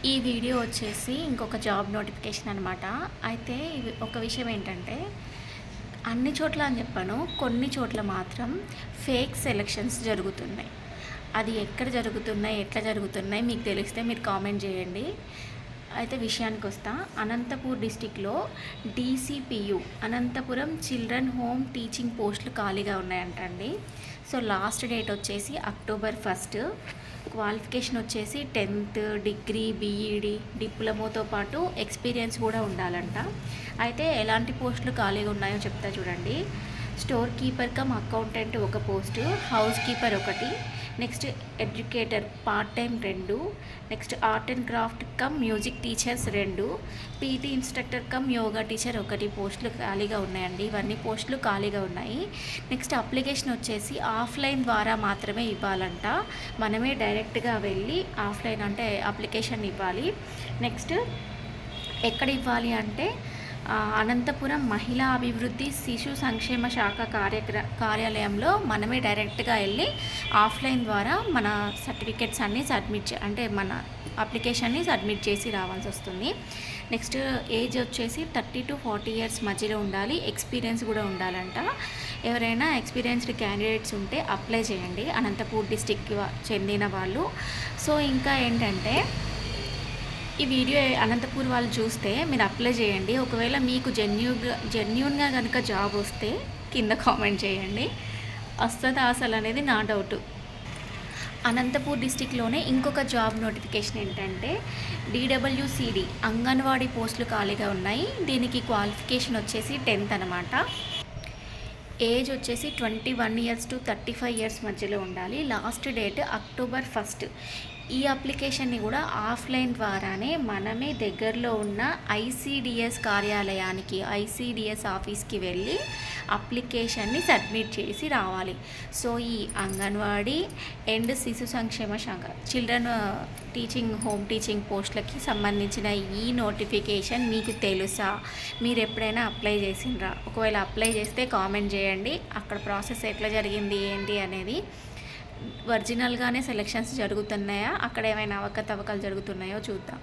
ఈ వీడియో వచ్చేసి ఇంకొక జాబ్ నోటిఫికేషన్ అనమాట. అయితే ఒక విషయం ఏంటంటే, అన్ని చోట్ల అని చెప్పను, కొన్ని చోట్ల మాత్రం ఫేక్ సెలక్షన్స్ జరుగుతున్నాయి. అది ఎక్కడ జరుగుతున్నాయి, ఎట్లా జరుగుతున్నాయి మీకు తెలిస్తే మీరు కామెంట్ చేయండి. అయితే విషయానికి వస్తా. అనంతపూర్ డిస్టిక్లో డీసీపీయు అనంతపురం చిల్డ్రన్ హోమ్ టీచింగ్ పోస్టులు ఖాళీగా ఉన్నాయంటండి. సో లాస్ట్ డేట్ వచ్చేసి అక్టోబర్ 1. క్వాలిఫికేషన్ వచ్చేసి 10th, డిగ్రీ, బీఈడి, డిప్లొమాతో పాటు ఎక్స్పీరియన్స్ కూడా ఉండాలంట. అయితే ఎలాంటి పోస్టులు ఖాళీగా ఉన్నాయో చెప్తా చూడండి. స్టోర్ కీపర్ కమ్ అకౌంటెంట్ ఒక పోస్టు, హౌస్ కీపర్ ఒకటి, next educator part time 2, next art and craft cum music teachers 2, PT instructor come yoga teacher 1 పోస్టులు ఖాళీగా ఉన్నాయండి. ఇవన్నీ పోస్టులు ఖాళీగా ఉన్నాయి. నెక్స్ట్ అప్లికేషన్ వచ్చేసి ఆఫ్లైన్ ద్వారా మాత్రమే ఇవ్వాలంట. మనమే డైరెక్ట్గా వెళ్ళి ఆఫ్లైన్ అంటే అప్లికేషన్ ఇవ్వాలి. నెక్స్ట్ ఎక్కడ ఇవ్వాలి అంటే అనంతపురం మహిళా అభివృద్ధి శిశు సంక్షేమ శాఖ కార్యాలయంలో మనమే డైరెక్ట్గా వెళ్ళి ఆఫ్లైన్ ద్వారా మన సర్టిఫికెట్స్ అన్నీ అంటే మన అప్లికేషన్ని సబ్మిట్ చేసి రావాల్సి వస్తుంది. నెక్స్ట్ ఏజ్ వచ్చేసి 30 to 40 years మధ్యలో ఉండాలి. ఎక్స్పీరియన్స్ కూడా ఉండాలంట. ఎవరైనా ఎక్స్పీరియన్స్డ్ క్యాండిడేట్స్ ఉంటే అప్లై చేయండి, అనంతపూర్ డిస్టిక్కి చెందిన వాళ్ళు. సో ఇంకా ఏంటంటే, ఈ వీడియో అనంతపూర్ వాళ్ళు చూస్తే మీరు అప్లై చేయండి. ఒకవేళ మీకు జెన్యూన్గా కనుక జాబ్ వస్తే కింద కామెంట్ చేయండి. వస్తుందా అసలు అనేది నా డౌట్. అనంతపూర్ డిస్టిక్లోనే ఇంకొక జాబ్ నోటిఫికేషన్ ఏంటంటే, DWCD అంగన్వాడీ పోస్టులు ఖాళీగా ఉన్నాయి. దీనికి క్వాలిఫికేషన్ వచ్చేసి 10th అనమాట. ఏజ్ వచ్చేసి 21 years to 35 years మధ్యలో ఉండాలి. Last date October 1. ఈ అప్లికేషన్ని కూడా ఆఫ్లైన్ ద్వారానే మనమే దగ్గరలో ఉన్న ICDS కార్యాలయానికి, ICDS ఆఫీస్కి వెళ్ళి అప్లికేషన్ని సబ్మిట్ చేసి రావాలి. సో ఈ అంగన్వాడీ అండ్ శిశు సంక్షేమ శాఖ చిల్డ్రన్ టీచింగ్ హోమ్ టీచింగ్ పోస్టులకి సంబంధించిన ఈ నోటిఫికేషన్ మీకు తెలుసా? మీరు ఎప్పుడైనా అప్లై చేసిండ్రా? ఒకవేళ అప్లై చేస్తే కామెంట్ చేయండి. అక్కడ ప్రాసెస్ ఎట్లా జరిగింది ఏంటి అనేది. ఒరిజినల్గానే సెలక్షన్స్ జరుగుతున్నాయా, అక్కడ ఏమైనా అవకతవకలు జరుగుతున్నాయో చూద్దాం.